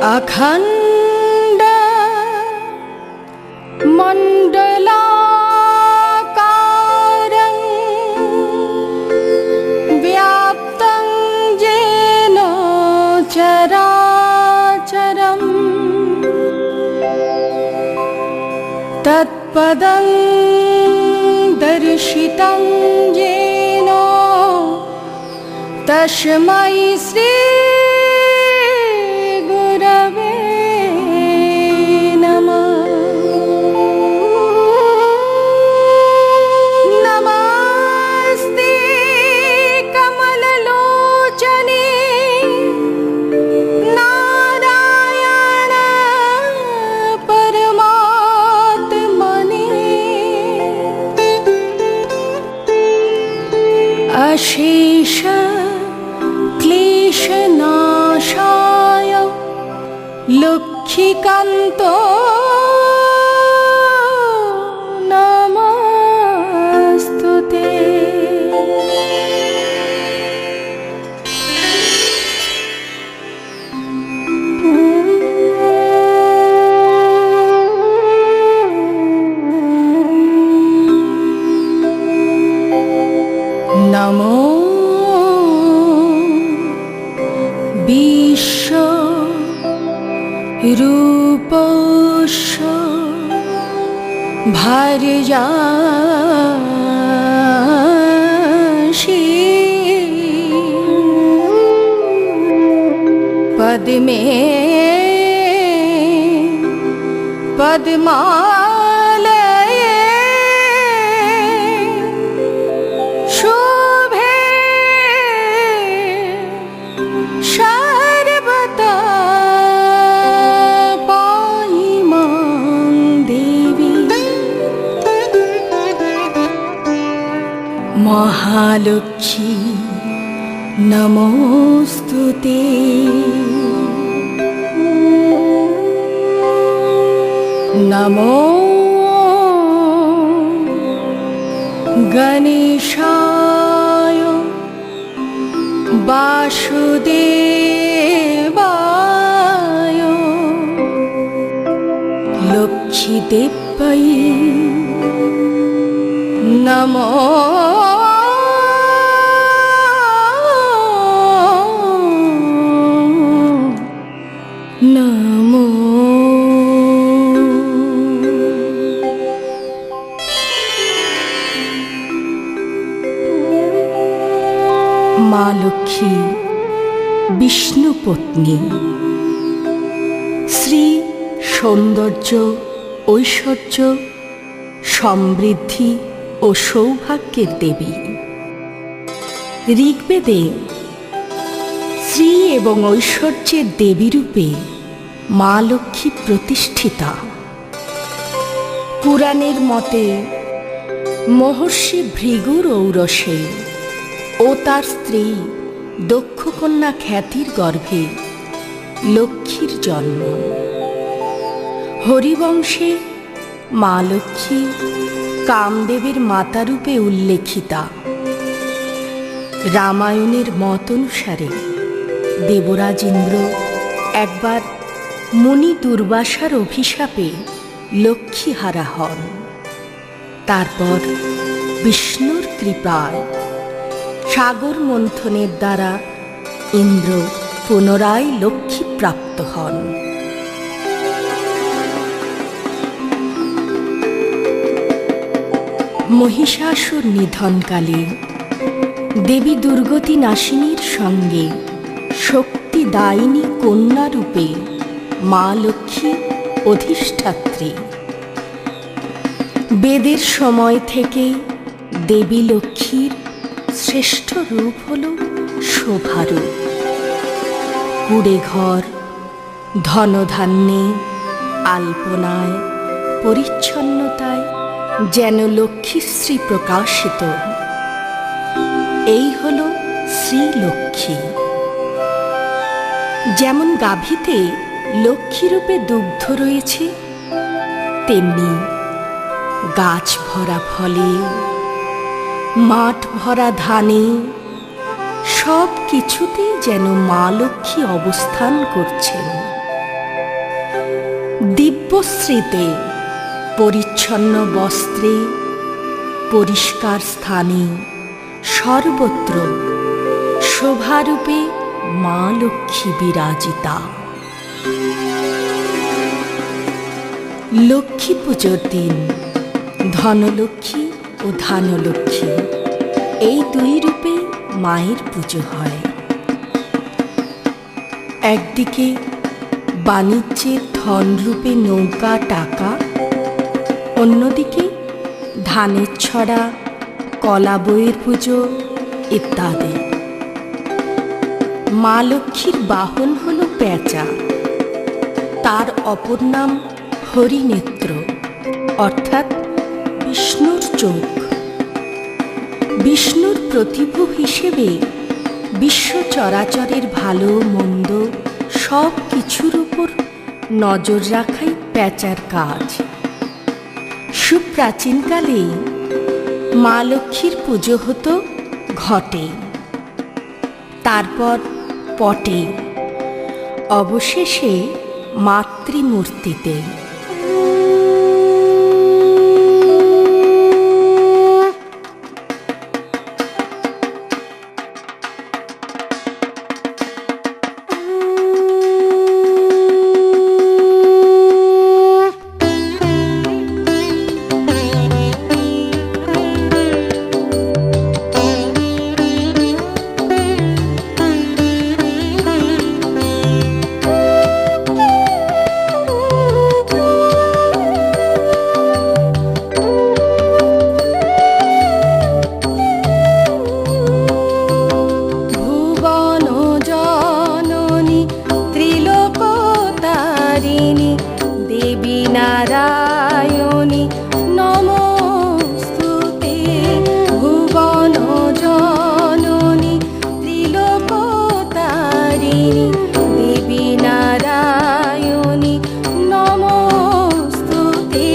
अखंड मंडलाकारं व्याप्तं येन चराचरं तत्पदं दर्शितं येन तस्मै श्री गुरवे नमः। नमस्ते कमललोचने नारायण परमात्मने अशेष क्लेशनाशाय लक्ष्मीकान्तो नमस्तुते। नमो रूपस्य भार्यासि पद्मे पद्मालये शोभे सर्वदा महालक्ष्मी नमोस्तुते। नमो गणेशाय वासुदेवाय लक्ष्मीदेव्यै नमो नमो। माँ लक्ष्मी विष्णु पत्नी, श्री सौंदर्य ऐश्वर्य समृद्धि और सौभाग्येर देवी। ऋग्वेदे श्री एवं ऐश्वर्येर देवी रूपे माँ लक्ष्मी प्रतिष्ठिता। पुराणेर मते महर्षि भृगुर औरसे ओ तार स्त्री दक्षकन्या ख्यातिर गर्भे लक्ष्मीर जन्म। हरिवंशे माँ लक्ष्मी कामदेवेर माता रूपे उल्लेखिता। रामायणेर मत अनुसारे देवराज इंद्र एकबार मुनि दुर्वासार अभिशापे लक्ष्मीहारा हन। तारपर विष्णुर कृपाय सागर मंथनेर द्वारा इंद्र पुनराय लक्ष्मी प्राप्त हन। महिषासुर निधनकाले देवी दुर्गति नाशिनीर संगे शक्तिदायिनी कन्या रूपे माँ लक्ष्मी अधिष्ठात्री। वेदेर समय थेके देवी लक्ष्मीर श्रेष्ठ रूप हलो शोभारूप। कुड़े घर धनधान्ये आल्पनाय परिच्छन्नताय जेन लक्ष्मीश्री प्रकाशित। এই হলো শ্রী লক্ষ্মী। যেমন গাভীতে লক্ষ্মীরূপে দুগ্ধ রয়েছে, তেমনি গাছ ভরা ফলে মাঠ ভরা ধানে সব কিছুতেই যেন মা লক্ষ্মী অবস্থান করছেন। দিব্যশ্রীতে, পরিচ্ছন্ন বস্ত্রে, পরিষ্কার স্থানে, সর্বত্র শোভারূপে মা লক্ষ্মী বিরাজিতা। লক্ষ্মী পুজোর দিন ধনলক্ষ্মী ও ধানলক্ষ্মী এই দুই রূপে মায়ের পুজো হয়। একদিকে বাণিজ্যের ধনরূপে নৌকা টাকা, অন্যদিকে ধানের ছড়া, কলা বইয়ের পুজো ইত্যাদি। মা লক্ষ্মীর বাহন হল পেঁচা, তার অপর নাম হরিনেত্র অর্থাৎ বিষ্ণুর চোখ। বিষ্ণুর প্রতিভু হিসেবে বিশ্ব চরাচরের ভালো মন্দ সব কিছুর উপর নজর রাখাই পেঁচার কাজ। সুপ্রাচীনকালে মা লক্ষ্মীর পুজো হতো ঘটে, তারপর পটে, অবশেষে মাতৃমূর্তিতে। নারায়ণী নমস্তুতে, ভুবন জননী ত্রিলোকতারিণী দেবী নারায়ণী নমস্তুতে।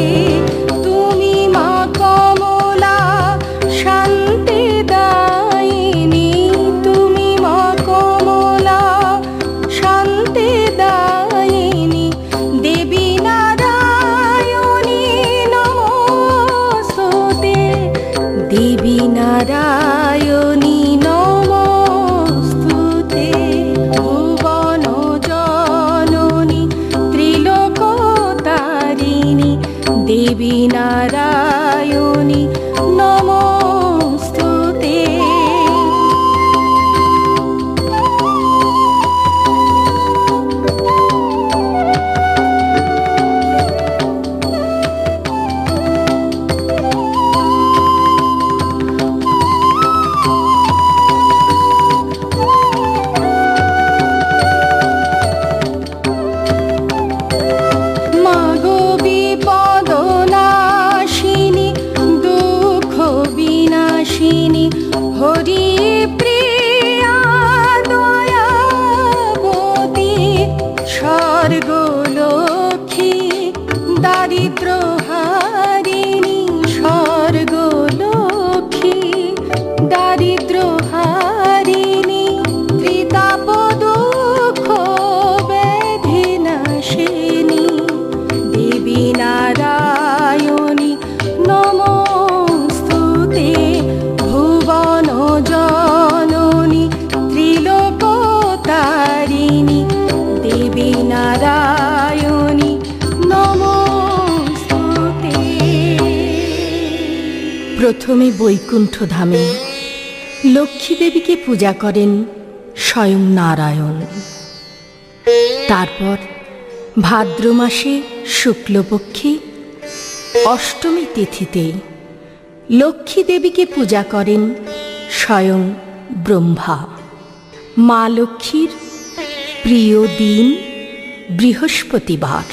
তুমি মা কমলা শান্তি দায়িনী, তুমি মা কমলা শান্তি দায়িনী দেবী দেবী নারায়ণী নমস্তুতে। ভুবন জননী ত্রিলোকতারিণী দেবী নারায়ণী নমস্তুতে। হরি প্রিয়া দয়াবতী স্বর্গলক্ষ্মী দারিদ্র হারিণী, স্বর্গলক্ষ্মী দারিদ্র হারিণী ত্রিতাপ দুঃখ ব্যাধি নাশিনী দেবী নারায়ণী নমস্তুতে। ভুবন জননী ত্রিলোকতারিণী দেবী নারায়ণী নমস্তুতে। প্রথমে বৈকুণ্ঠ ধামে লক্ষ্মী দেবীকে পূজা করেন স্বয়ং নারায়ণ। তারপর ভাদ্র মাসে শুক্লপক্ষে অষ্টমী তিথিতে লক্ষ্মী দেবীকে পূজা করেন স্বয়ং ব্রহ্মা। মা লক্ষ্মীর প্রিয় দিন বৃহস্পতিবার,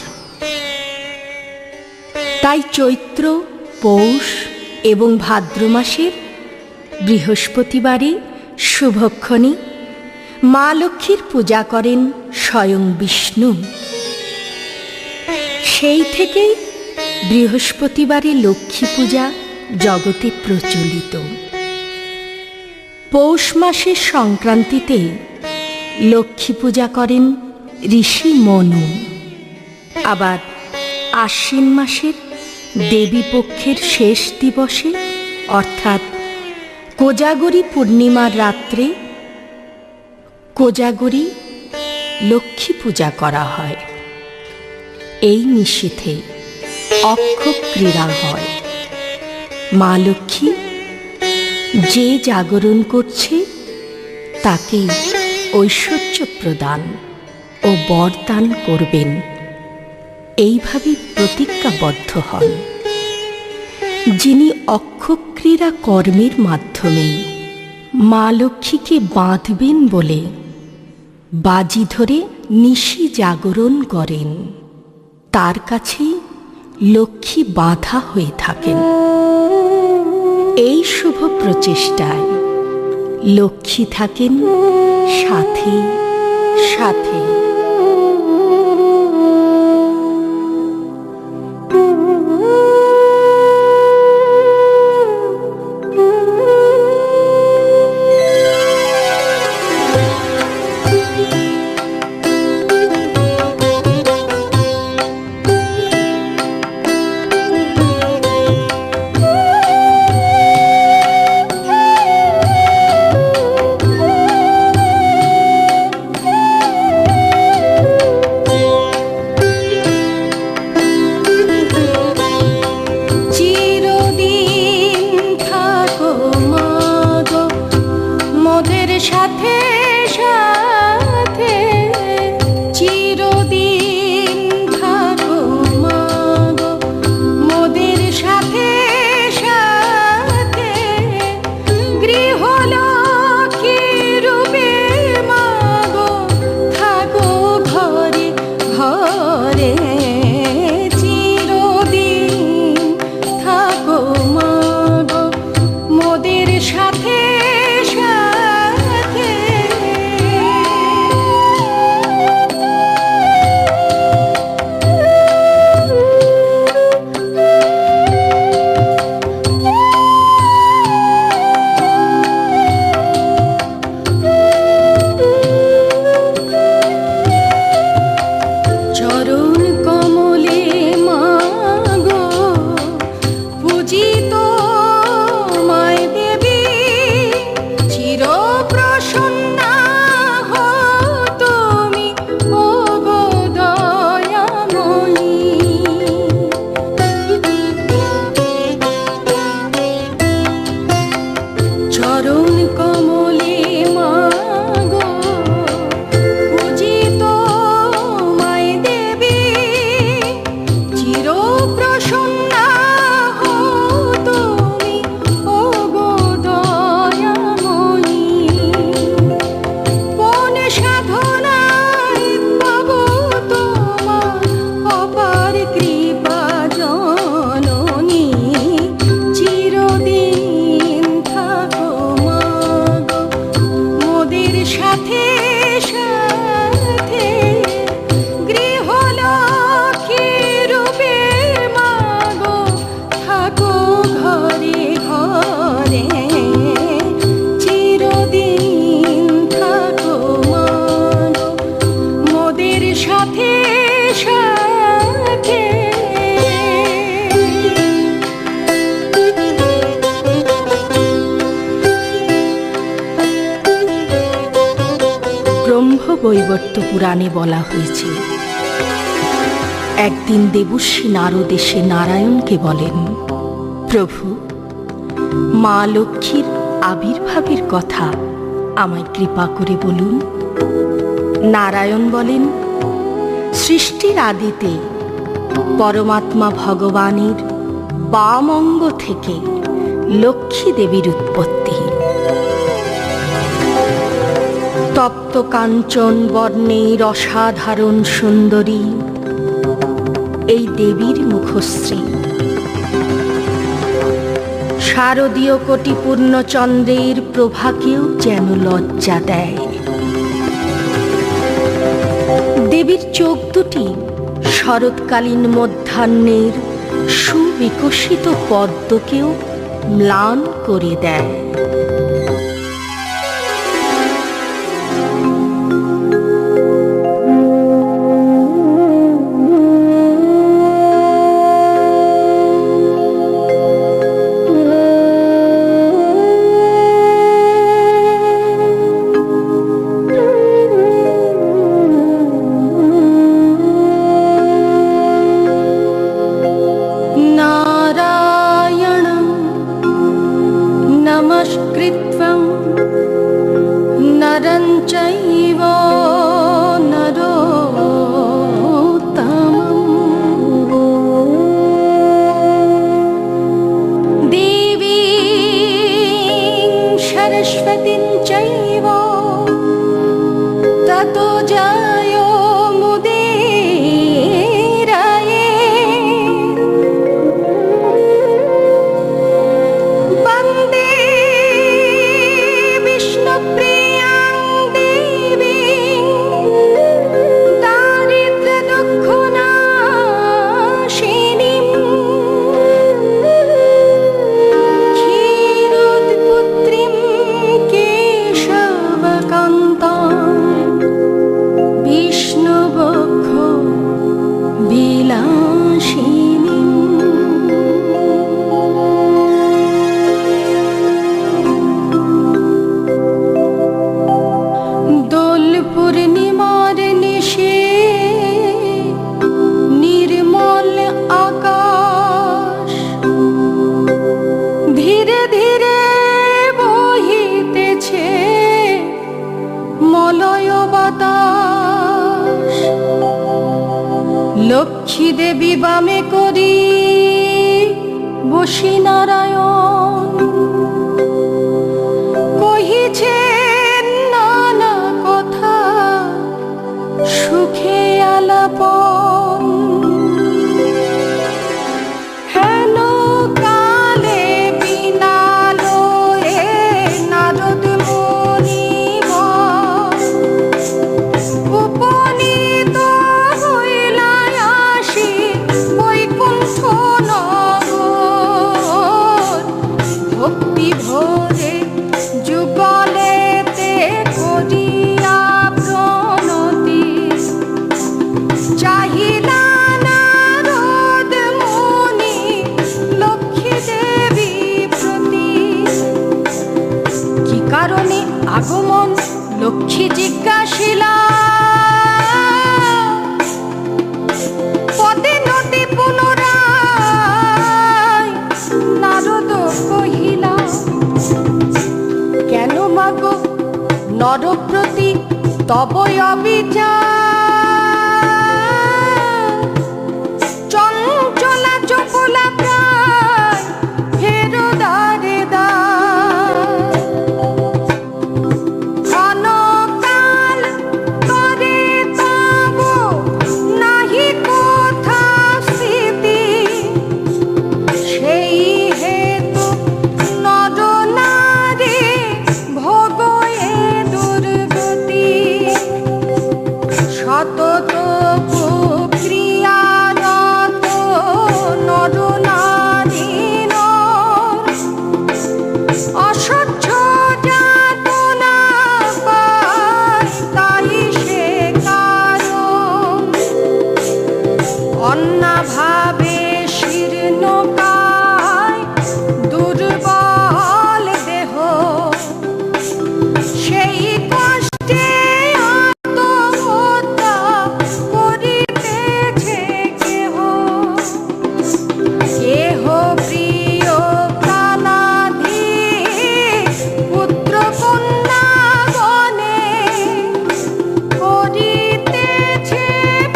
তাই চৈত্র, পৌষ এবং ভাদ্র মাসের বৃহস্পতিবারে শুভক্ষণে মা লক্ষ্মীর পূজা করেন স্বয়ং বিষ্ণু। সেই থেকেই বৃহস্পতিবারে লক্ষ্মী পূজা জগতে প্রচলিত। পৌষ মাসের সংক্রান্তিতে লক্ষ্মী পূজা করেন ঋষি মনু। আবার আশ্বিন মাসের দেবী পক্ষের শেষ দিবসে অর্থাৎ কোজাগরী পূর্ণিমার রাত্রে কোজাগরী লক্ষ্মী পূজা করা হয়। এই নিশীথে অক্ষ ক্রীড়া হয়। মা লক্ষ্মী যে জাগরণ করছে তাকে ঐশ্বর্য প্রদান ও বরদান করবেন, এইভাবে প্রতিজ্ঞাবদ্ধ হন। যিনি অক্ষক্রীড়া কর্মের মাধ্যমে মা লক্ষ্মীকে বাঁধবেন বলে বাজি ধরে নিশি জাগরণ করেন, তার কাছে লক্ষ্মী বাঁধা হয়ে থাকেন। এই শুভ প্রচেষ্টায় লক্ষ্মী থাকেন সাথে সাথে। ব্রহ্মবৈবর্ত পুরাণে বলা হয়েছে, একদিন দেবর্ষি নারদ এসে নারায়ণকে বলেন, প্রভু, মা লক্ষ্মীর আবির্ভাবের কথা আমায় কৃপা করে বলুন। নারায়ণ বলেন, সৃষ্টির আদিতে পরমাত্মা ভগবানের বাম অঙ্গ থেকে লক্ষ্মী দেবীর উৎপত্তি। তপ্ত কাঞ্চন বর্ণের অসাধারণ সুন্দরী এই দেবীর মুখশ্রী শারদীয় কোটি পূর্ণচন্দ্রের প্রভাকেও যেন লজ্জা দেয়। দেবীর চোখ দুটি শরৎকালীন মধ্যাহ্নের সুবিকশিত পদ্মকেও ম্লান করে দেয়। লক্ষ্মী দেবী বামে করি বসি নারায়ণ, কহিছেন নানা কথা সুখে আলাপন। হেন কালে বিনালো এ নারদ মুনিবর, উপনীত হইলা আসি বৈকুণ্ঠ নগর। ভক্তি ভরে যুগলেতে করিয়া প্রণতি, চাহিলা নারদ মুনি লক্ষ্মী দেবী প্রতি। কি কারণে আগমন লক্ষ্মী জিজ্ঞাসিলা, পদে নদী পুনরায় নারদ কহিলা, কেন মাগো নরপ্রতি তব অবিচার? চঞ্চলা চপলা প্রায় ফেরো দ্বারে দ্বার। ক্ষণকাল তরে তব নাহি কোথা স্থিতি, সেই হেতু নর নারী ভোগ এ দুর্গতি। সতত ক্রিয়ারত নর নারী অসহ্য যাতনা পায়, তাই সে কারণ। অন্নাভাবে শীর্ণ কায় দুর্বল দেহ, সেই কষ্টে আত্মহত্যা করিতেছে কেহ। কেহ প্রিয় প্রাণাধি পুত্র কন্যা গণে, করিতেছে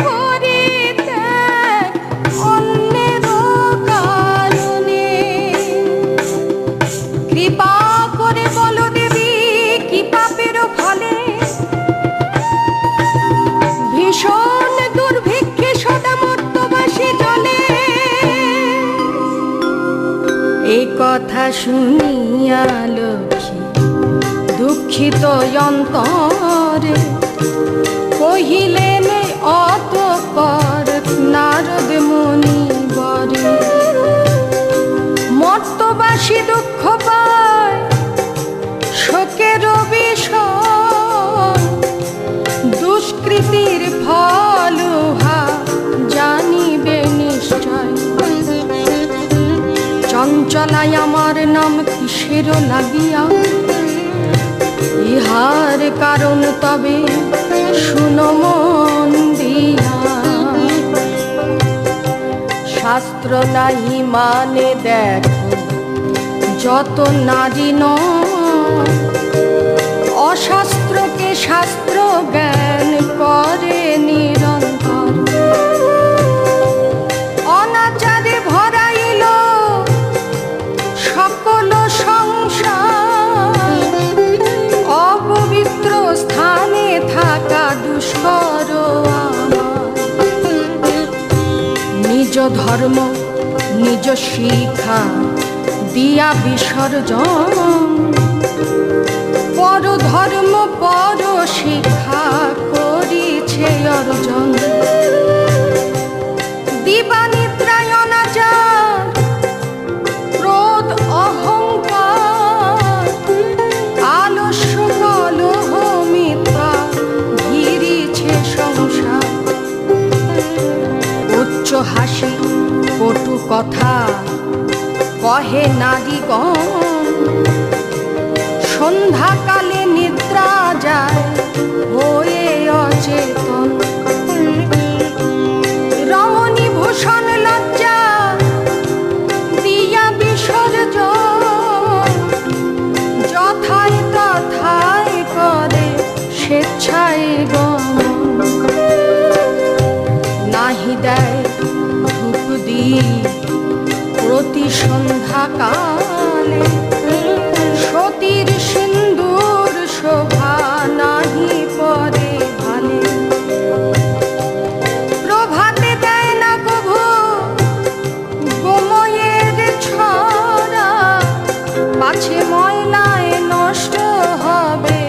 পরিত্যাগ অন্যের কারণে। কৃপা করে বলো দেবী, কি পাপের ফলে ভীষণ দুর্ভিক্ষে সদা মর্তবাসী জলে। এই কথা শুনিয়া লক্ষ্মী দুঃখিত অন্তরে, কহিলেন অতঃপর নারদ মুনি বরে। মর্তবাসী দুঃখ পায় শোকের বিষয়, দুষ্কৃতির ফল উহা জানিবে নিশ্চয়। চঞ্চলায় আমার নাম কিসের লাগিয়া, ইহার কারণ তবে শুনো মন দিয়া। শাস্ত্র নাহি মানে দেখো যত নারী নয়, অশাস্ত্রকে শাস্ত্র জ্ঞান করে নিরন্তর। অনাচারে ভরাইল সকল সংসার, অপবিত্র স্থানে থাকা দুষ্কর আমার। নিজ ধর্ম নিজ শিক্ষা দিয়া বিসর্জন, পর ধর্ম পর শিক্ষা করিছে অর্জন। দিবানিদ্রায় অনাচার ক্রোধ অহংকার, আলস্য কলহ মিথ্যা ঘিরিছে সংসার। উচ্চ হাসি কটু কথা কহে নারীগণ, সন্ধ্যাকালে নিদ্রা যায় হয়ে অচেতন। রমণী ভূষণ লজ্জা দিয়া বিসর্জন, যথায় তথায় করে স্বেচ্ছায় গমন। নাহি দেয় ধূপ দীপ প্রতি সন্ধ্যাকালে। সতীর সিন্দুর শোভা নাহি পরে ভালে। প্রভাতে দেয় না কভু গোময়ের ছড়া, পাছে ময়লায় নষ্ট হবে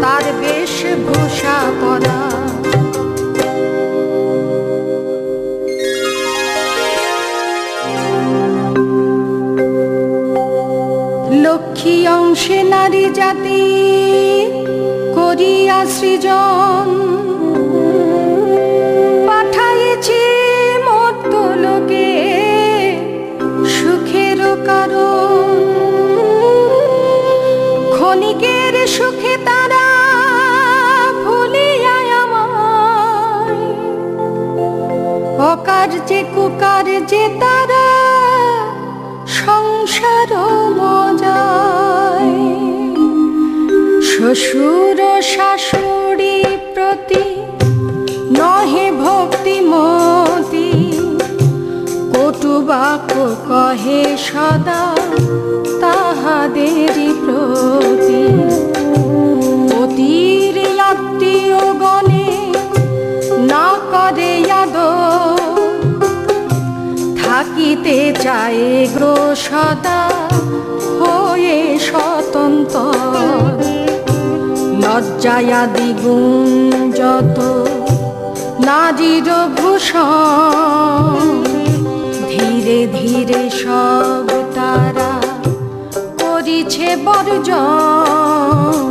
তার বেশভূষা পরা। লক্ষ্মী অংশে নারী জাতি করিয়া সৃজন, পাঠাইছি মর্ত্যলোকে সুখের কারণ। ক্ষণিকের সুখে তারা ভুলিয়া আমায়, অকার্যে কুকার্যে তারা সংসার মজায়। শ্বশুর শাশুড়ি প্রতি নহে ভক্তিমতি, কটু বাক্য কহে সদা তাহাদেরই প্রতি। পতির আত্মীয় গণে না করে আদর, থাকিতে চায় গ্রো সদা হয়ে স্বতন্ত্র। লজ্জায়া দ্বিগুণ যত নারীর ভূষণ, ধীরে ধীরে সব তারা করিছে বর্জন।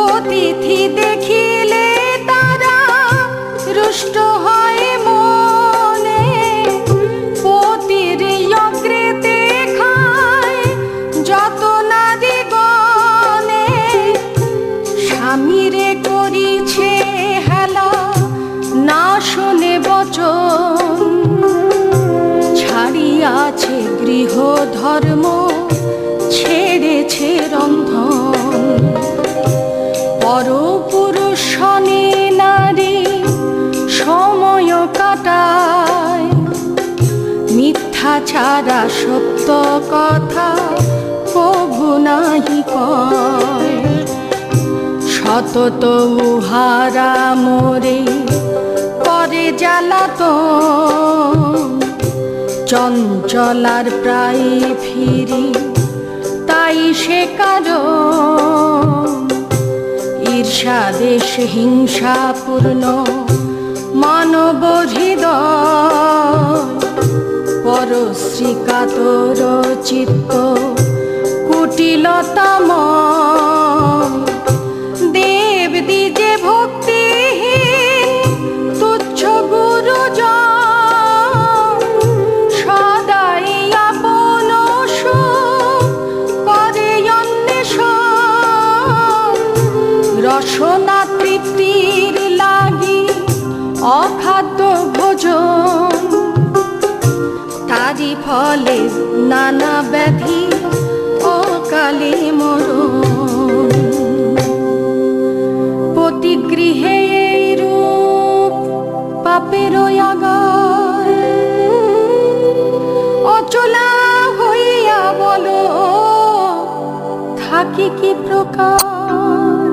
অতিথি দেখিলে তারা রুষ্ট হয় মনে, পতির অগ্রেতে খায় যত নারী গণে। স্বামীরে করিছে হেলা না শোনে বচন, ছাড়িয়াছে গৃহ ধর্ম ছেড়েছে রন্ধন। পরপুরুষ শনে নারী সময় কাটায়, মিথ্যা ছাড়া সত্য কথা কভু নাহি কয়। সতত উহারা মোরে করে জ্বালাতন, চঞ্চলার প্রায় ফিরি তাই সে কারণ। ঈর্ষা দেশ হিংসাপূর্ণ মানব হৃদয়, পরশ্রী কাতর চিত্ত কুটিলতাময়। দেব দ্বিজে ভক্তিহীন তুচ্ছ গুরুজন, সদাই আপন সুখ করে অন্বেষণ। রসনা তৃপ্তির লাগি অখাদ্য ভোজন, তারি ফলে নানা ব্যাধি অকালে মরণ। পতিগৃহে এই রূপ পাপের আগার, অচলা হইয়া বলো থাকি কি প্রকার।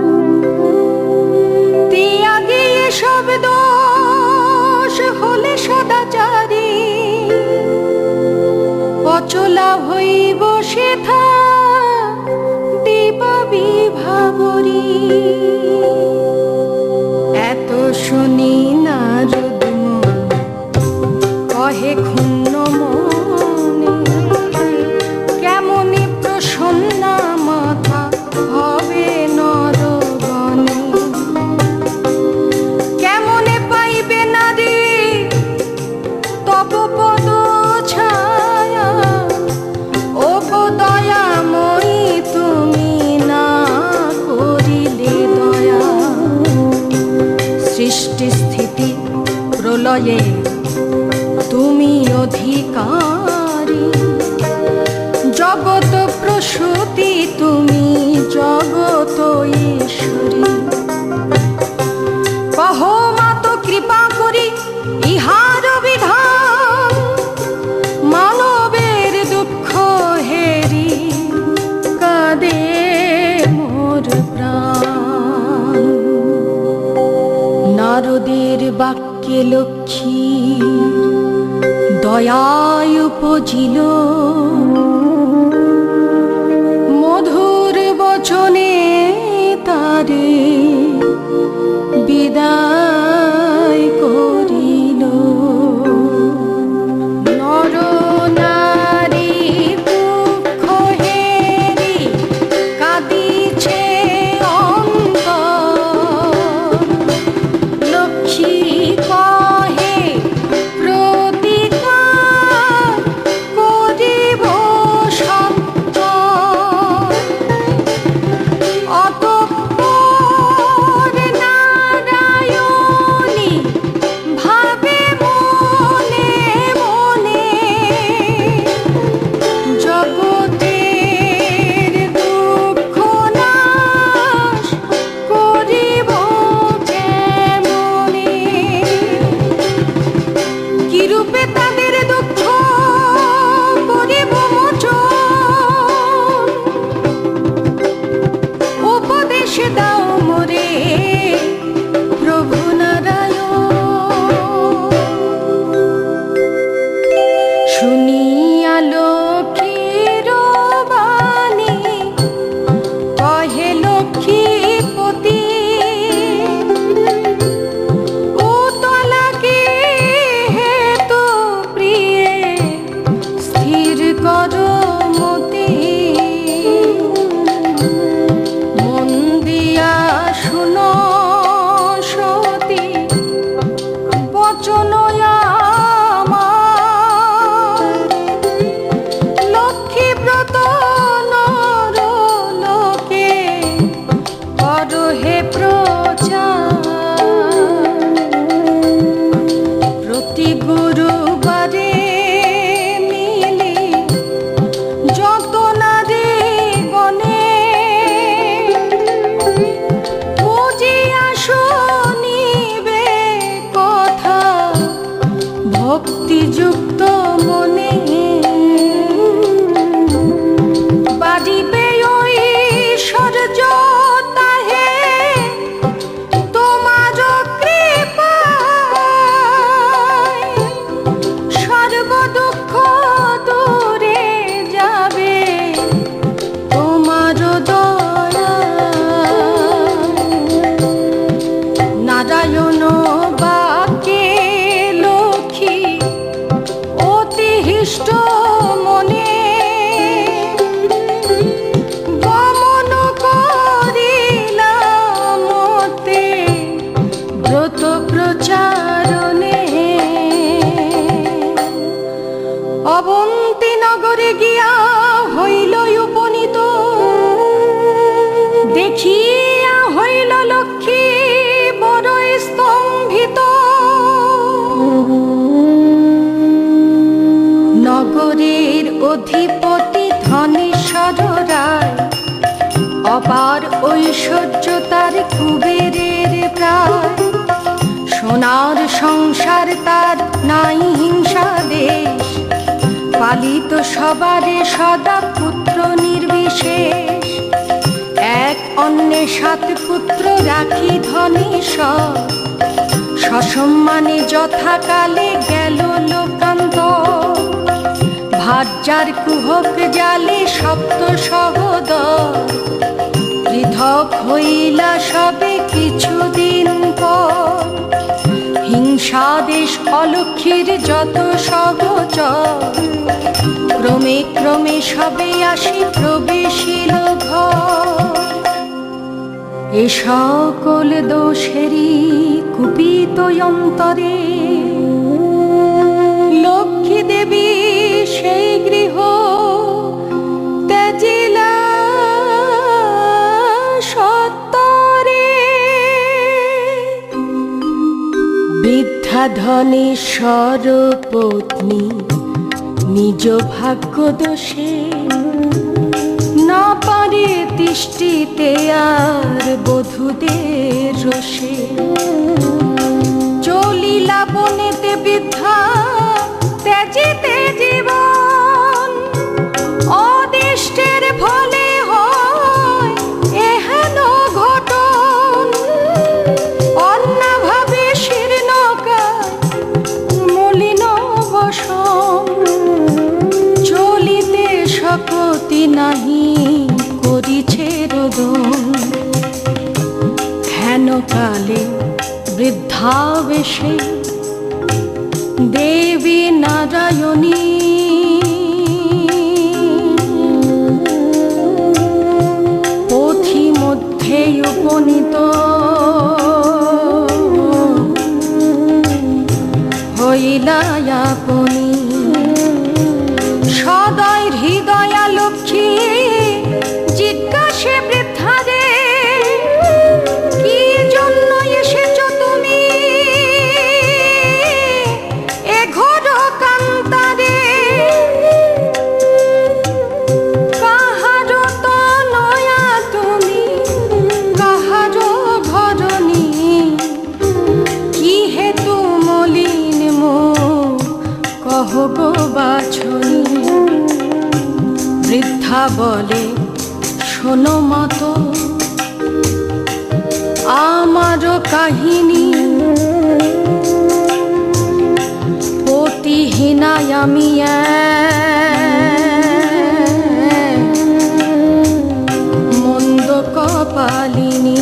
ত্যাগে সব দোষ হলে সদাচারী, অচলা হইব সেথা দিবা বিভাবরী। এত শুনি নারদ কহে ক্ষুণ্ণ মনে, কেমনি প্রসন্না মাথা হবে নরগণে। কেমনে পাইবে নারী তব পদ ছায়া, ও গো দয়াময়ী তুমি না করিলে দয়া। সৃষ্টি স্থিতি প্রলয়ে তুমি অধিকারী, জগত প্রসূতি তুমি জগত ঈশ্বরী। কহ মাত কৃপা করি ইহার যে লক্ষ্মী দয়ায় উপজিল, মধুর বচনে তারে বিদায় করিল। নর নারী দুঃখ হেরি কাঁদিছে অন্তর, লক্ষ্মী কহে প্রতিকার করিব সত্য। অতঃপর নারায়ণী ভাবে মনে মনে, জগতের দুঃখ নাশ করিব কেমনে। কিরূপে তাদের দুঃখ করিব মোচন, উপদেশ দাও মোরে প্রভু নারায়ণ। শুনিয়া লক্ষ্মীর বাণী কহে লক্ষ্মীপতি, উতলাকে হেতু প্রিয়ে স্থির কর মতি। মন দিয়া শুনো সতী বচন আমার, লক্ষ্মীব্রত নর লোকে কর হে প্রচার। প্রতি গুরুবারে মিলি যত নারী গণে, বুঝিয়া শুনিবে কথা ভক্তিযুক্ত মনে। বাড়িবে ঐশ্বর্য তাহে তোমার কৃপায়, সর্ব দুঃখ দূরে যাবে তোমার দয়ায়। নারায়ণ বাক্যে লক্ষ্মী অতি হৃষ্ট মনে, গমন করিলা মতে ব্রত প্রচারণে। অবন্তী নগরে গিয়া হইল উপনীত, দেখিয়া হইল লক্ষ্মী বড় স্তম্ভিত। নগরের অধিপতি ধনেশ্বর রায়, অপার ঐশ্বর্য তার কুবেরের প্রায়। সোনার সংসার তার নাই হিংসা দেশ, পালিত সবারে সদা পুত্র নির্বিশেষ। এক অন্যে 7 পুত্র রাখি ধনেশ্বর, সসম্মানে যথাকালে গেল লোকান্তর। ভার্যার কুহক জালে সপ্ত সহোদর, পৃথক হইলা সবে কিছুদিন পর। হিংসাদেশ অলক্ষ্মীর যত সহচর, ক্রমে ক্রমে সবে আসি প্রবেশিল ঘর। এ সকল দোষেরই কুপিত অন্তরে, লক্ষ্মী দেবী সেই গৃহ ত্যাজিলা সত্তরে। বৃদ্ধা ধনেশ্বর পত্নী নিজ ভাগ্য দোষে, না পারে তিষ্ঠিতে আর বধূদের রোষে। চলিলা বনেতে বৃদ্ধা ত্যাজিতে জীবন, অদিষ্টের ফলে হয় এহেন ঘটন। অন্যভাবে শীর্ণকায় ভাবে সে দেবী নারায়ণী পথি মধ্যে উপনীত হইলা আপনি সদয় হৃদয়া লক্ষ্মী জিজ্ঞাসে বৃদ্ধারে কি জন্য এসেছ তুমি এ ঘোর কান্তারে কাহার তনয়া তুমি কাহার ভরণী কি হেতু মলিন মুখ কহ গো বাছনি বৃদ্ধা বলে শোনো মতো আমার কাহিনী পতিহীনায় আমি মন্দ কপালিনী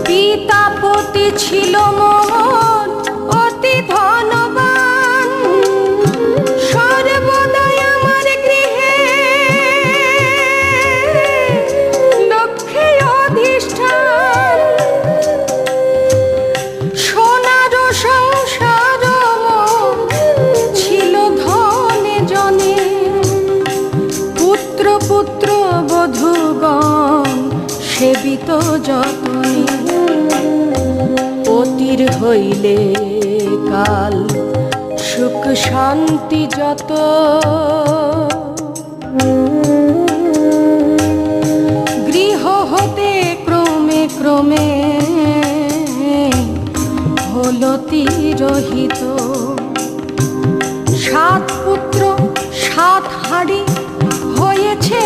পিতা পতি ছিল মোর অতি ধনবান সর্বদাই আমার গৃহে লক্ষ্মী অধিষ্ঠান সোনার সংসার মোর ছিল ধনে জনে পুত্র পুত্র বধূগণ সেবিত যতনে পতির হইলে কাল সুখ শান্তি যত গৃহ হতে ক্রমে ক্রমে হল তিরোহিত 7 পুত্র 7 হাঁড়ি হয়েছে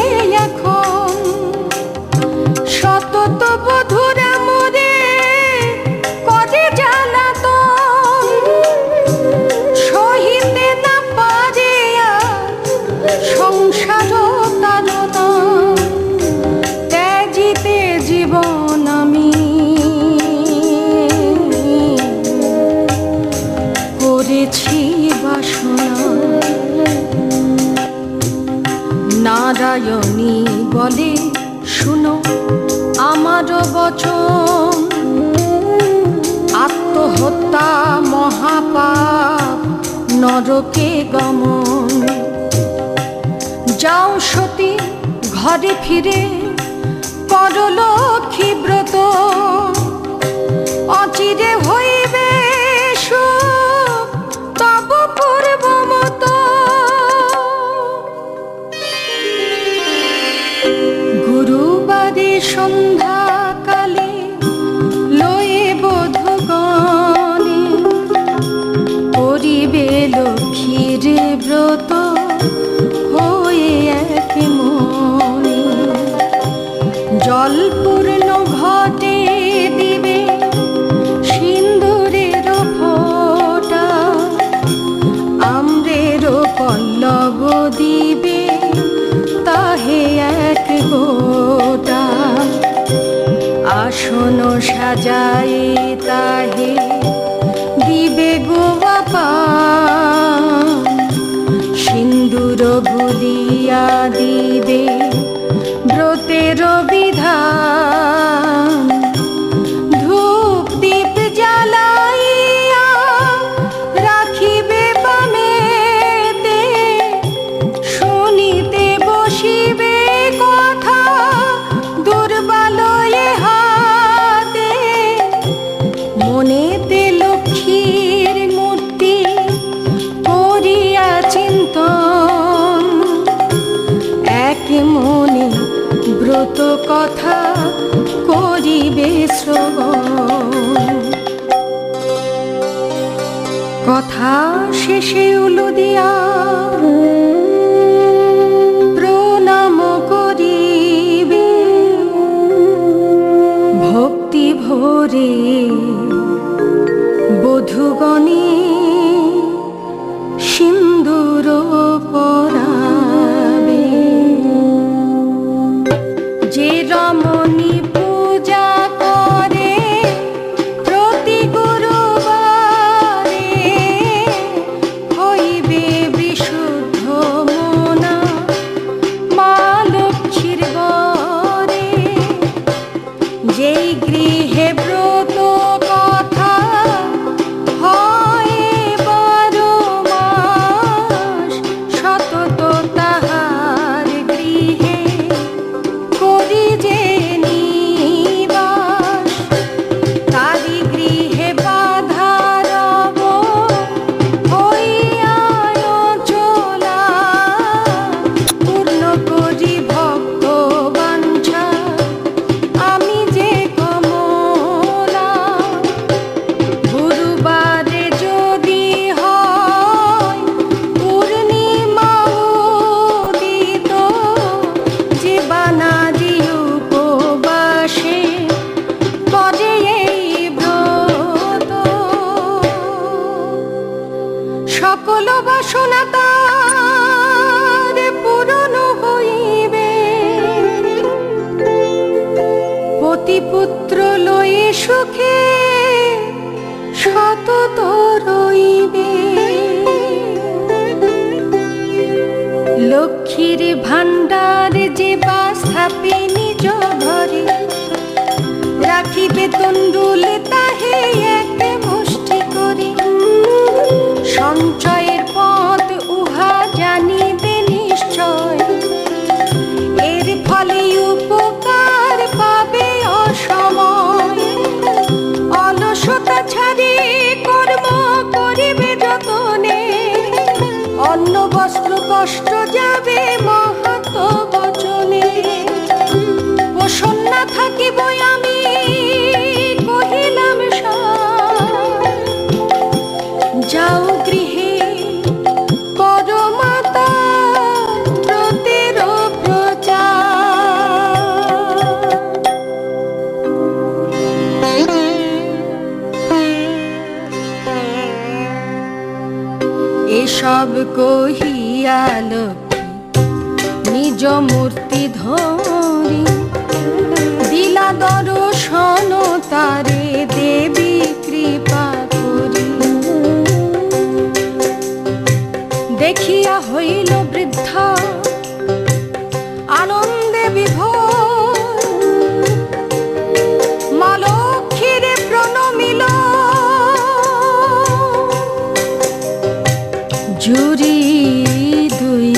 এখন সতত বধূরা মোরে করে জ্বালাতন সহিতে না পারে সংসার তাড়না ত্যাজিতে জীবন আমি করেছি বাসনা নারায়ণী বলে শুনো আমার বচন আত্মহত্যা মহাপাপ নরকে গমন যাও সতী ঘরে ফিরে কর লক্ষ্মী ব্রত অচিরে হইবে সুখ তব পূর্ব মতো গুরুবারে সন্ধ্যা কালে লয়ে বধূগণে করিবে লক্ষ্মীর ব্রত হয়ে এক মনে জল পূর্ণ ঘটে দিবে সিন্দুরের ফোঁটা আম্রের পল্লব দিবে তাহে এক গোটা আসন সাজায় তাহে দিবে গোয়া পান সিন্দুর বুলিয়া দিবে ব্রতের বিধান ধূপ দীপ জ্বালাইয়া রাখিবে বামেতে শুনিতে বসিবে কথা দুর্বলয়ে হাতে মনেতে লক্ষ্মীর মূর্তি করিয়া চিন্তন এক মনে ব্রত কথা করিবে শ্রবণ কথা শেষে উলুদিয়া প্রণাম করিবে ভক্তি ভরে বধূগণে সিন্দুর পরাবে যে রমণী পূজা করে প্রতি সকল বাসনা তার পূরণ হইবে, পতিপুত্র লয়ে সুখে সতত রইবে। লক্ষ্মীর ভাণ্ডার যে বা স্থাপে নিজ ঘরে, রাখিবে তণ্ডুল তাহে এক মুষ্টি করে। সঞ্চয়ের পথ উহা জানিবে নিশ্চয়, এর ফলে উপকার পাবে অসময়। অলসতা ছাড়ি কর্ম করিবে যতনে, অন্ন বস্ত্র কষ্ট যাবে মহৎ বচনে। পোষণ না থাকিব আমি কহিলাম সার, যাও গৃহে কর মাতা ব্রতের প্রচার। এসব কহিয়া লক্ষ্মী নিজ মূর্তি ধরি, দিলা দর্শন তারে দেবী কৃপা করি। দেখিয়া হইল বৃদ্ধা আনন্দে বিভোর, মা লক্ষ্মীর প্রণমিল জুরি দুই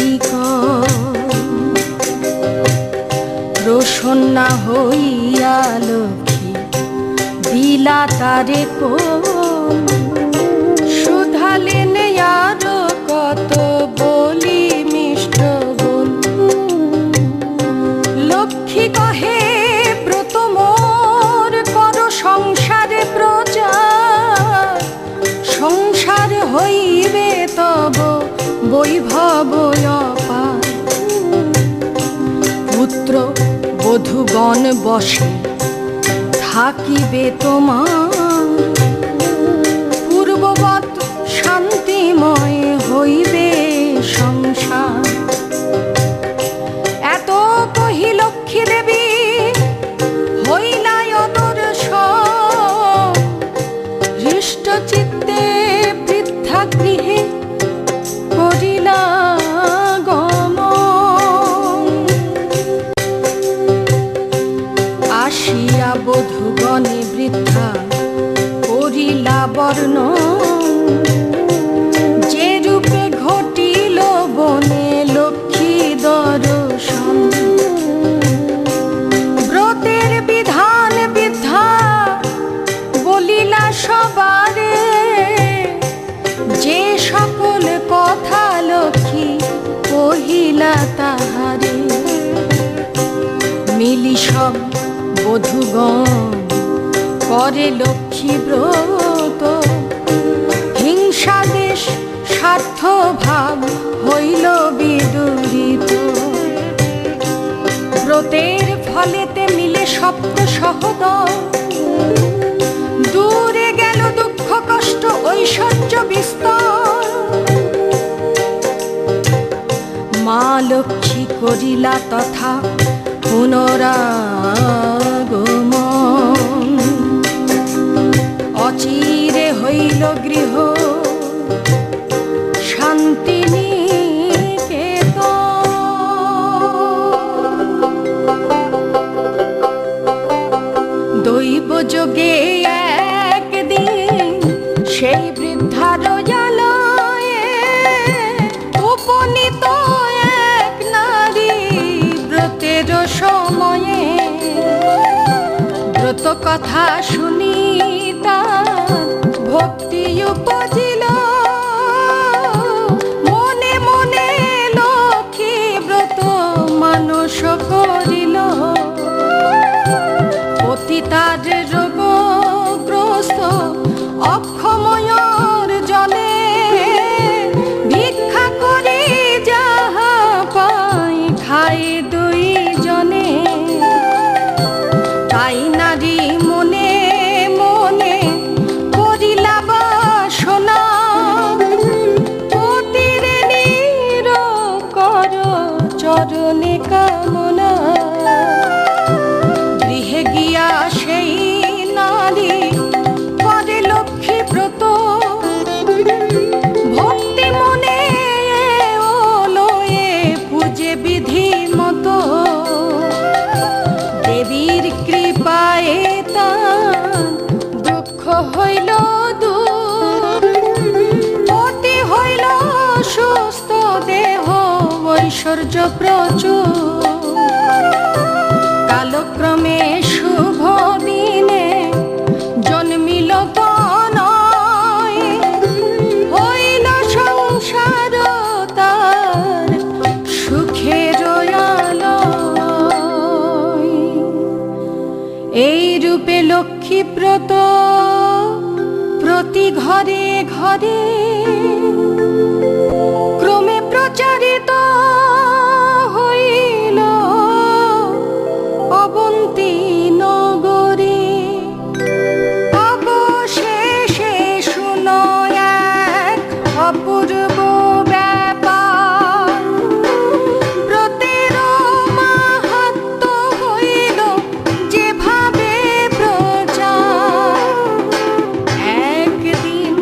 প্রসন্না হইয়া লক্ষ্মী দিলা তারে কোন। শুধালেন আর কত বলি মিষ্ট গুণ, লক্ষ্মী কহে ব্রত মোর কর সংসারে প্রচার। সংসার হইবে তব বৈভব অপার, পুত্র বধূগণ বসে থাকিবে তোমার। পূর্ববৎ শান্তিময় হইবে সংসার। এত কহি লক্ষ্মী দেবী হইলা অদর্শন, হৃষ্ট চিত্তে বৃদ্ধা গৃহে করিলা গমন। আসিয়া বধূগণে বৃদ্ধা করিলা বর্ণন, যে রূপে ঘটিল বনে লক্ষ্মী দর্শন। ব্রতের বিধান বৃদ্ধা বলিলা সবারে, যে সকল কথা লক্ষ্মী কহিলা তাহারে। মিলি সব বধূগণ করে লক্ষ্মী ব্রত, হিংসা দেশ স্বার্থ ভাব হইল বিদূরিত। ব্রতের ফলেতে মিলে সপ্ত সহদর, দূরে গেল দুঃখ কষ্ট ঐশ্বর্য বিস্তর। মা লক্ষ্মী করিলা তথা পুনরাগমন, অচিরে হইল গৃহ শান্তি নিকেতন। দৈব যোগে একদিন সেই বৃদ্ধার জালয়ে উপনীত এক নারী ব্রতের সময়ে। ব্রত কথা শুনি তার ভক্তি উপজিল, মনে মনে লক্ষ্মী ব্রত মানস করিল। পতিতার রোগগ্রস্ত অক্ষময়র জলে, ভিক্ষা করে যাহা পাই খাই দুই জনে। তাই নারী মনে মনে ঐশ্বর্য প্রচুর। কালক্রমে শুভ দিনে জন্মিল তনয়, হইল সংসার তার সুখের আলয়। এই রূপে লক্ষ্মীব্রত প্রতি ঘরে ঘরে ক্রমে প্রচারিত হইল অবন্তী নগরে। অবশেষে শুনো এক অপূর্ব ব্যাপার, ব্রতের মাহাত্ম্য হইল যেভাবে প্রচার। একদিন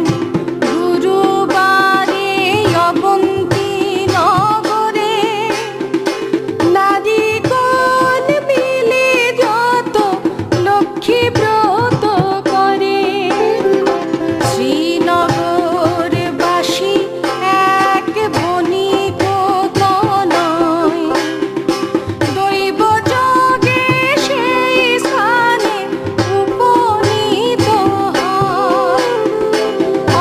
গুরুবারে অবন্তী নগরে নারীগণ মিলে যত লক্ষ্মী ব্রত করে। শ্রীনগরবাসী এক বণিক তনয়, দৈব যোগে সেই স্থানে উপনীত হয়।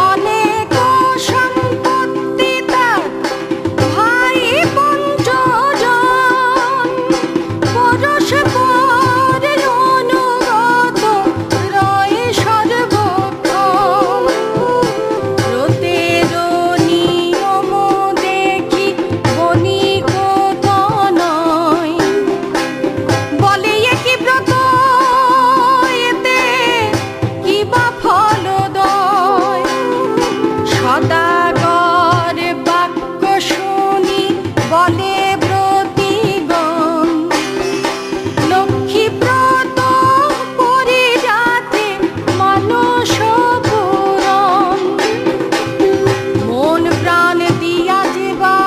অনেক সম্পত্তি তার ভাই পঞ্চজন, পরস্পর অনুগত রয় সর্বক্ষণ। ব্রতের নিয়ম দেখি বণিক তনয়, বলে এ কি ব্রত, এতে কি বা ফলদয়। সদাগর বাক্য শুনি বলে ব্রতিগণ, লক্ষ্মী ব্রত করি যাতে মানস পূরণ। মন প্রাণ দিয়া যেবা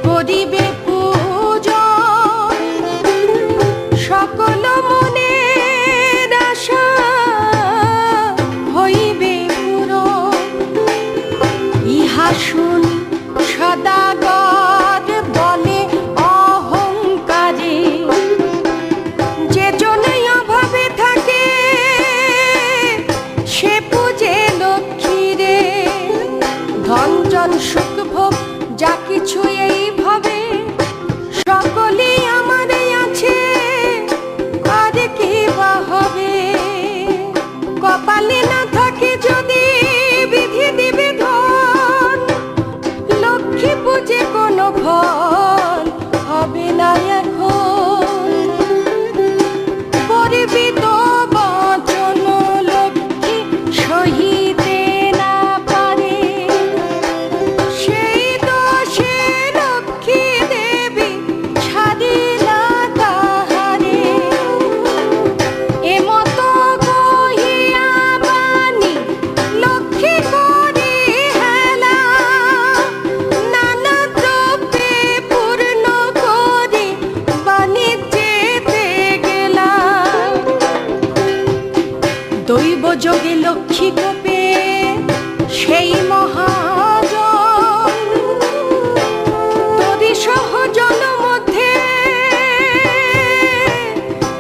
করিবে পূজন, সকল মনের আশা হইবে পূরণ। ইহা শুনি সদাগর বলে অহংকারে, যে জন্যই অভাবে থাকে সে পূজে লক্ষ্মীরে। ধন জন সুখ ভোগ যা কিছু এই ভাবে সকলেই আমারই আছে, আর কি বা হবে। কপালে না থাকে যদি বিধি দিবে ধন, লক্ষ্মী পূজে কোনো ফল হবে না এখন। করবি তো বচন লক্ষ্মী সহিতে না পারে, সেই দোষে লক্ষ্মী দেবী ছাড়িলা তাহারে। এমতো কহিয়া বাণী লক্ষ্মী করি হেলা, নানা দ্রব্যে পূর্ণ করি বাণিজ্যেতে গেলা। দৈব যোগে লক্ষ্মী কোপে সেই মহাজন, তরি সহজন মধ্যে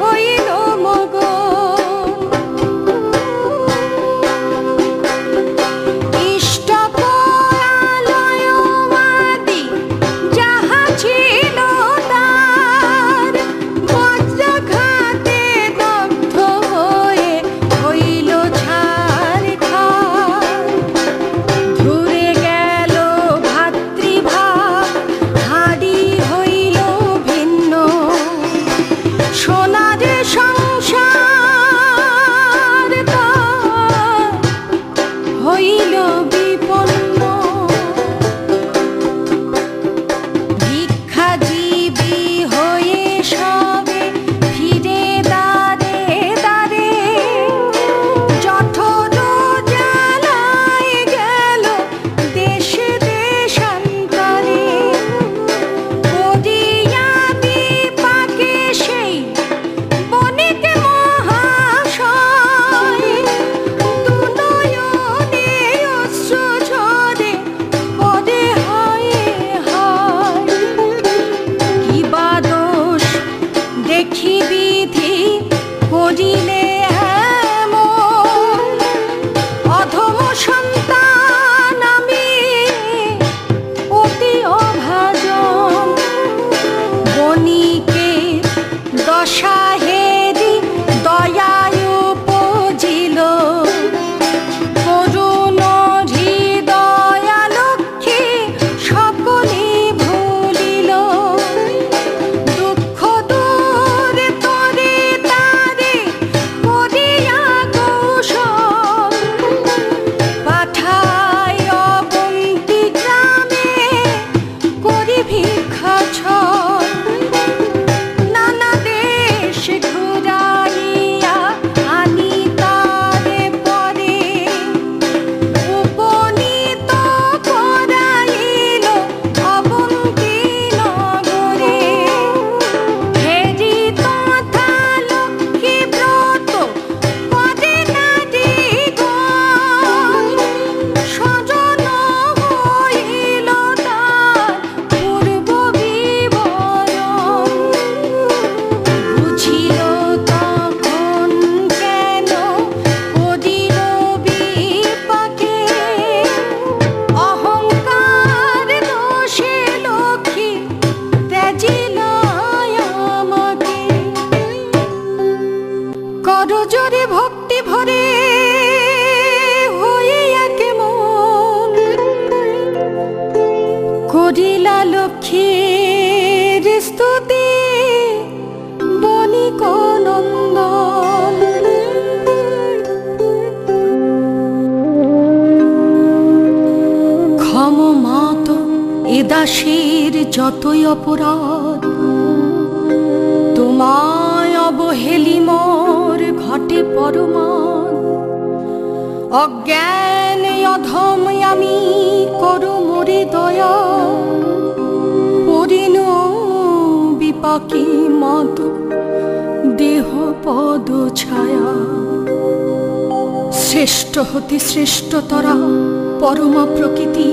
হইল মগন। ইষ্টকরালয় আদি যাহা ছিল তার, বজ্রাঘাতে দগ্ধ হয়ে হইল ছারখার। ধুরে করিলা লক্ষ্মীর স্তুতি বণিক নন্দন। ক্ষম মাত এ দাসের যতই অপরাধ, তোমায় অবহেলি মোর ঘটে পরমাদ। অজ্ঞান অধম আমি করো মোরে দয়া, পরিণ বিপাকে মত দেহ পদ ছায়া। শ্রেষ্ঠ হতে শ্রেষ্ঠতরা পরমা প্রকৃতি,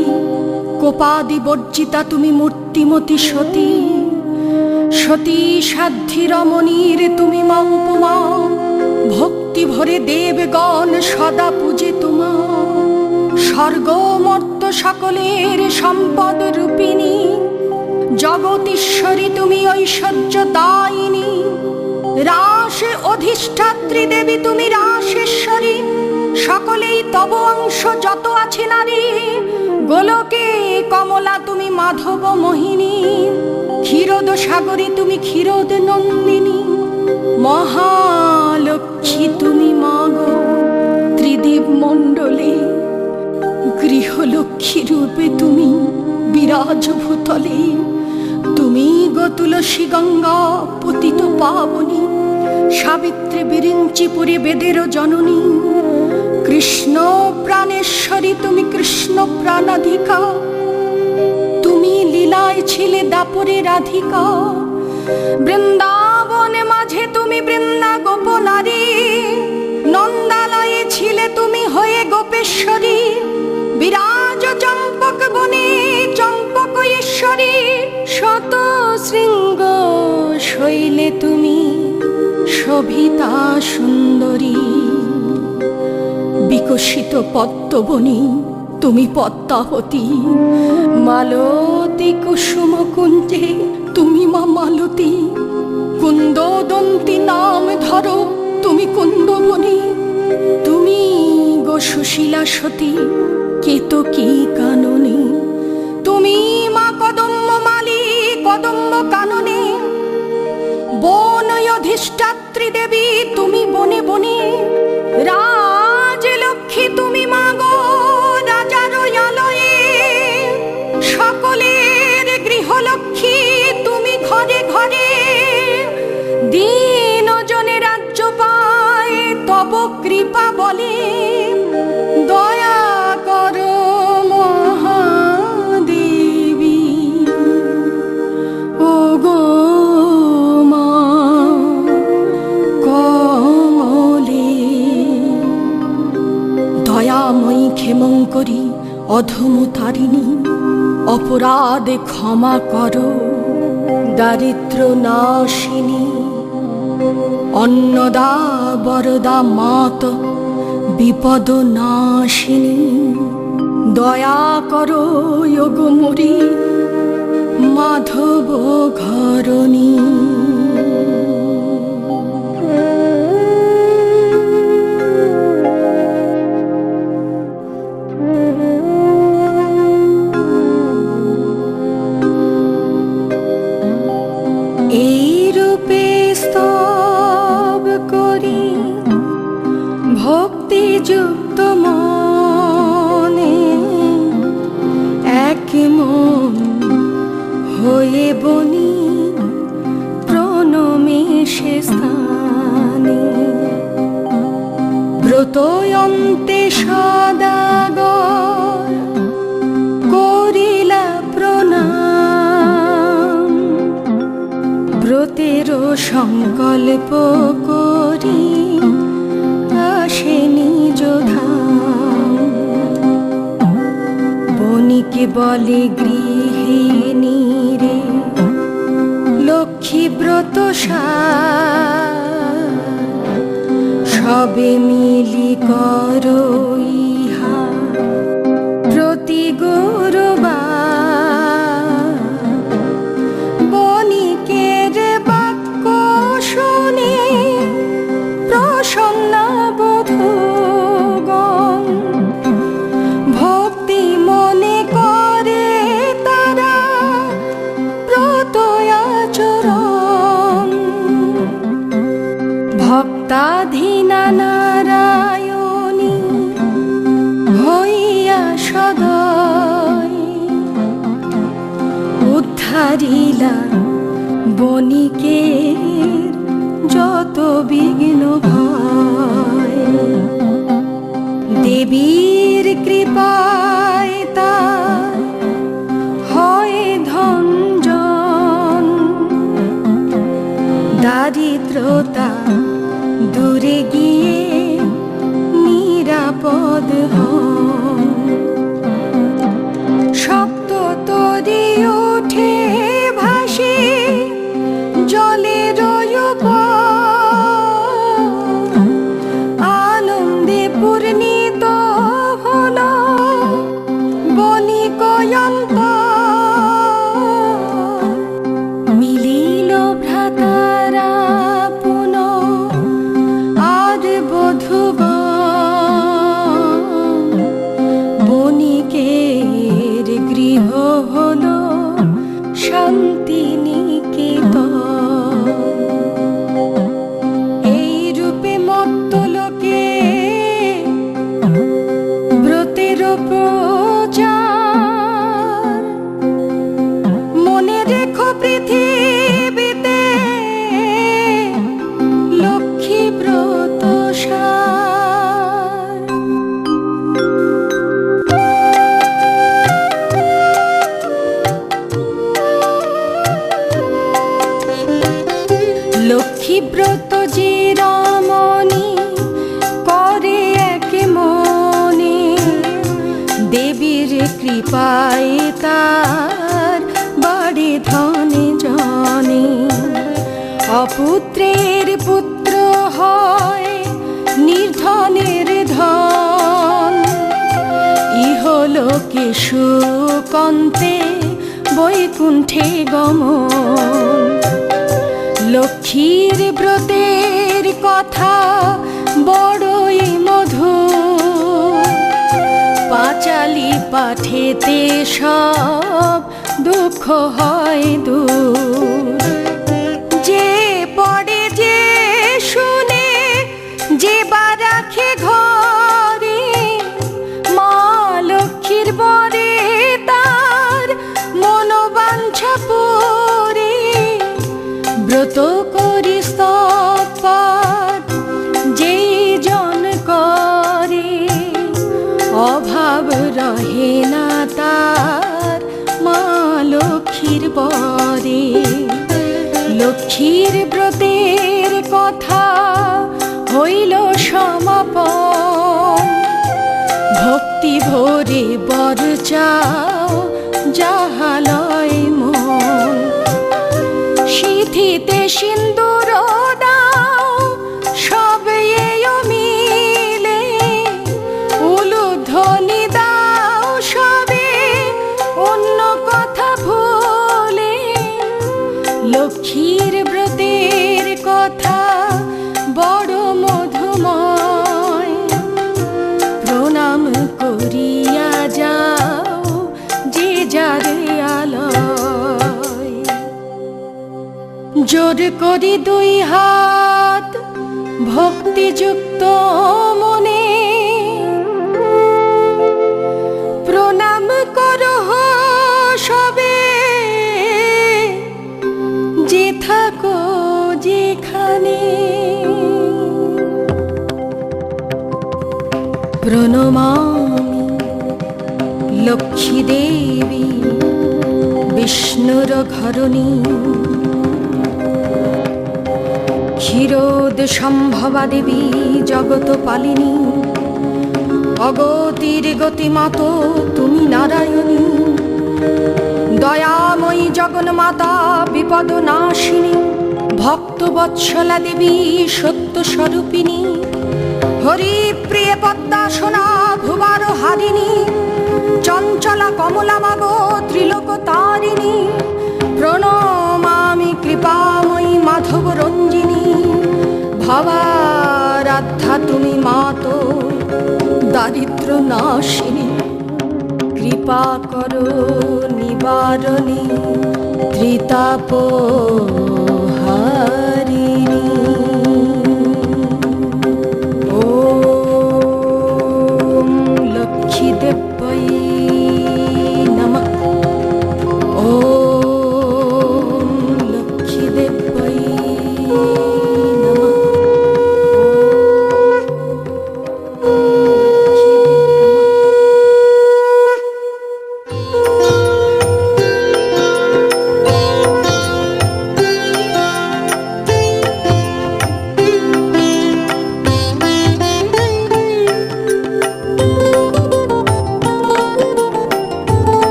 কোপাদি বর্জিতা তুমি মূর্তিমতি সতী। সতী সাধ্যি রমণীর তুমি মা উপমা, ভক্তি ভরে দেবগণ সদা পূজে তোমা। স্বর্গ মর্ত সকলের সম্পদ রূপিণী, জগতীশ্বরী তুমি ঐশ্বর্য দায়িনী। রাস অধিষ্ঠাত্রী দেবী তুমি রাসেশ্বরী, সকলেই তব অংশ যত আছে নারী। গোলকে কমলা তুমি মাধব মোহিনী, ক্ষীরোদ সাগরী তুমি ক্ষীরোদ নন্দিনী। মহালক্ষ্মী তুমি মাগো ত্রিদীপ মণ্ডলে, গৃহলক্ষ্মী রূপে তুমি বিরাজ ভূতলে। তুমি গো তুলসী গঙ্গা পতিত পাবনী, সাবিত্রী বিরিঞ্চিপুরী বেদের জননী। কৃষ্ণ প্রাণেশ্বরী তুমি কৃষ্ণ প্রাণাধিকা, তুমি লীলায় ছিলে দাপরে রাধিকা। বৃন্দাবনে মাঝে তুমি বৃন্দা গোপনারী, নন্দালয়ে ছিলে তুমি হয়ে গোপেশ্বরী। বিরাজ চম্পক বনে চম্পক ঈশ্বরী, শত শৃঙ্গ শৈলে তুমি শোভিতা সুন্দরী। বিকশিত পদ্মবনী তুমি পদ্মাবতী, মালতী কুসুম কুঞ্জে তুমি মা মালতী। কুন্দদন্তী নাম ধরো তুমি কুন্দবনী, তুমি গো সুশীলা সতী কেতকী কাননে। তুমি মা কদম্ব মালি কদম্ব কাননে, বন অধিষ্ঠাত্রী দেবী তুমি বনে বনে। রাজলক্ষ্মী তুমি মা গো রাজার আলয়ে, সকলের গৃহলক্ষ্মী তুমি ঘরে ঘরে। দীন জনে রাজ্য পায় তব কৃপা বলে, দয়া করো মহাদেবী। ও গো মা কমলে, দয়াময়ী ক্ষেমঙ্করী অধম তারিণী। অপরাধ ক্ষমা করো দারিদ্র নাশিনী। অন্নদা বরদা মাত বিপদ নাশিনী। দয়া করো যোগমুরি মাধব ঘরণী। এই রূপে স্তব করি ভক্তিযুক্ত মনে, এক মন হয়ে বনি প্রণমে সে স্থানে। ব্রতয়ন্তে সদাগর করিলা প্রণাম, ব্রতের সংকল্প করি আসে নিজ ধাম। বণিকে বলে গৃহিণী রে, লক্ষ্মী ব্রত সবে মিলি করো ইহা প্রতি গুরুবার। বণিকের বাক্য শুনে প্রসন্ন বধূগণ, ভক্তি মনে করে তারা হারিলা বণিকের যত বিঘ্ন ভয়, দেবীর কৃপায় তার হয় ধনজন, দারিদ্রতা দূরে গিয়ে নিরাপদ হন। সপ্ত তরি ওঠে ভাসে জলের আনন্দে পূর্ণিত হল বণিকয়ন্ত, মিলিল ভ্রাতারা পুন আর বধূগণ, বণিকের গৃহ হল শান্তি নিকেতন। এই রূপে মত্ত লোকে ব্রতের প্রচার, মনে রেখো পৃথিবীতে লক্ষ্মী ব্রত সার। লক্ষ্মী ব্রত যে রমণী করে এক মনে, দেবীর কৃপায় তার বাড়ে ধনে জনে। অপুত্রের পুত্র হয় নির্ধনের ধন, ইহলোকে সুকন্তে বৈকুণ্ঠে গমন। লক্ষ্মীর ব্রতের কথা বড়ই মধুর, পাঁচালি পাঠেতে সব দুঃখ হয় দূর। যে পড়ে যে শুনে যে বা রাখে ঘরে, মা লক্ষ্মীর বরে তার মনোবাঞ্ছা পূরে। ব্রত করি স্তবপাঠ যেই জন করে, অভাব রহে না তার মা লক্ষ্মীর বরে। লক্ষ্মীর ব্রতের কথা হইল সমাপন, ভক্তি ভরে বর চাও যাহালয় মন। সিঁথিতে সিন্দুর দাও সব মিলে, উলুধ্বনি দাও সবে অন্য কথা ভুলে। লক্ষ্মীর ব্রতের কথা বড় মধুময়, প্রণাম করিয়া যাও যে যার আলয়। জোর করি দুই হাত ভক্তিযুক্ত মনে, প্রণাম করো সবে যে থাকো যেখানে। প্রণমামি লক্ষ্মী দেবী বিষ্ণুর ঘরণী, ক্ষীরোদ সম্ভবা দেবী জগত পালিনী। অগতির গতিমাত তুমি নারায়ণী, দয়াময়ী জগন্মাতা বিপদ নাশিনী। ভক্ত বৎসলা দেবী সত্য স্বরূপিণী, হরিপ্রিয়ে পদ্মাসনা ভুবার হারিণী। চঞ্চলা কমলা মাগো ত্রিলোক তারিণী, প্রণমামি কৃপাময়ী মাধব রঞ্জিনী। ভবারাধ্যা তুমি মাতো দারিদ্র নাশিনী, কৃপা করো নিবারণী ত্রিতাপ হারিণী। ওম লক্ষ্মী দেব্যই নমঃ। ওম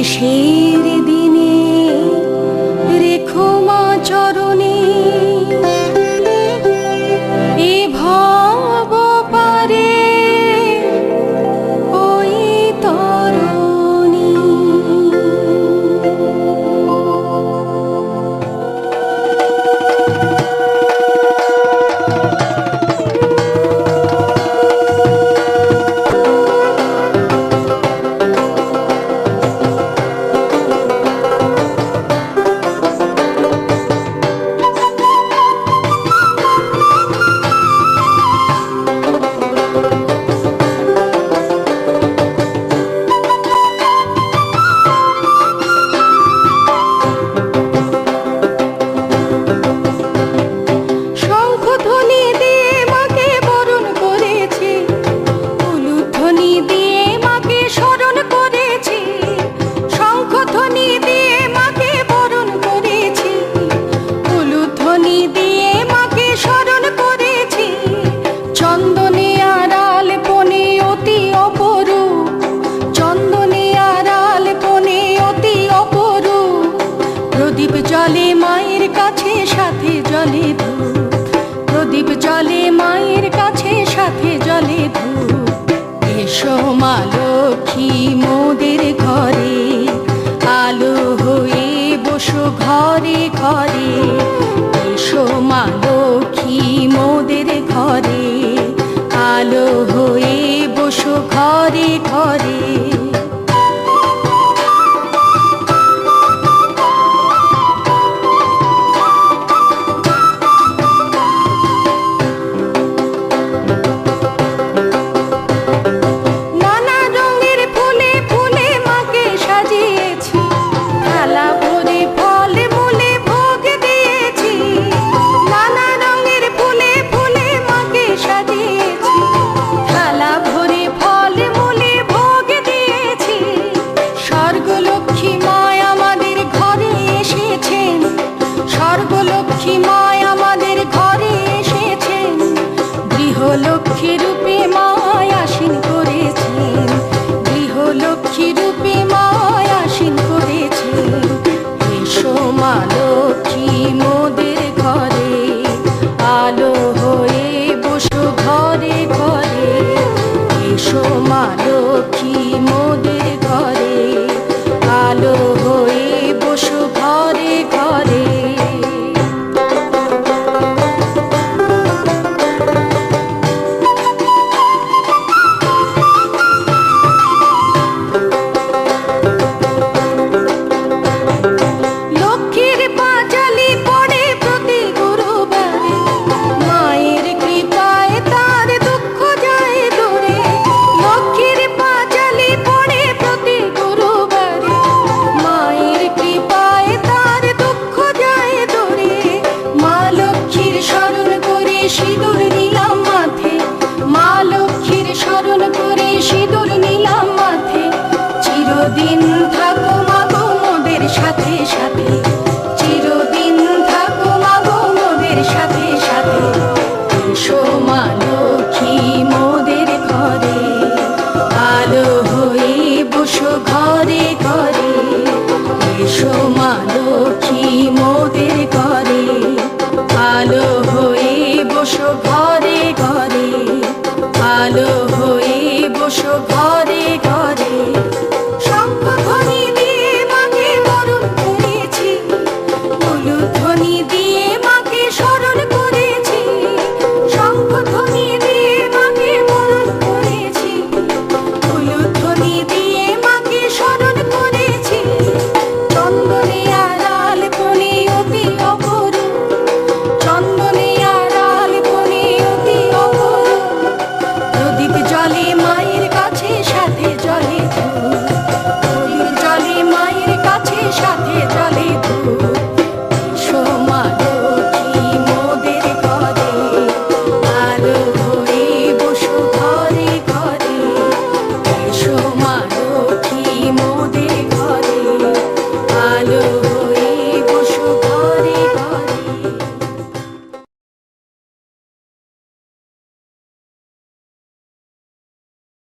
শেষের দিনে রেখো মা চরণে এ ভব পারে ওই তরণী। প্রদীপ জলে মায়ের কাছে সাথে জলে ধূপ, প্রদীপ জলে মায়ের কাছে সাথে জলে ধূপ। এসো মা লক্ষ্মী মোদের ঘরে, আলো হয়ে বসো ঘরে ঘরে। এসো মা লক্ষ্মী মোদের ঘরে, আলো হয়ে বসো ঘরে ঘরে। স্বর্গলক্ষ্মী মায় আমাদের ঘরে এসেছেন, গৃহলক্ষ্মী রূপে মায় আসীন করেছেন, গৃহলক্ষ্মী রূপে মায় আসীন করেছেন। এসো মা লক্ষ্মী মোদের ঘরে, আলো হয়ে বসো ঘরে ঘরে। এসো মা লক্ষ্মী মোদের ঘরে, আলো হয়ে বসো ঘরে ঘরে। সিঁদুর নিলাম মাথে, মা লক্ষ্মীর স্মরণ করে সিঁদুর নিলাম মাথে। চিরদিন থাকো মা গো মোদের সাথে সাথে।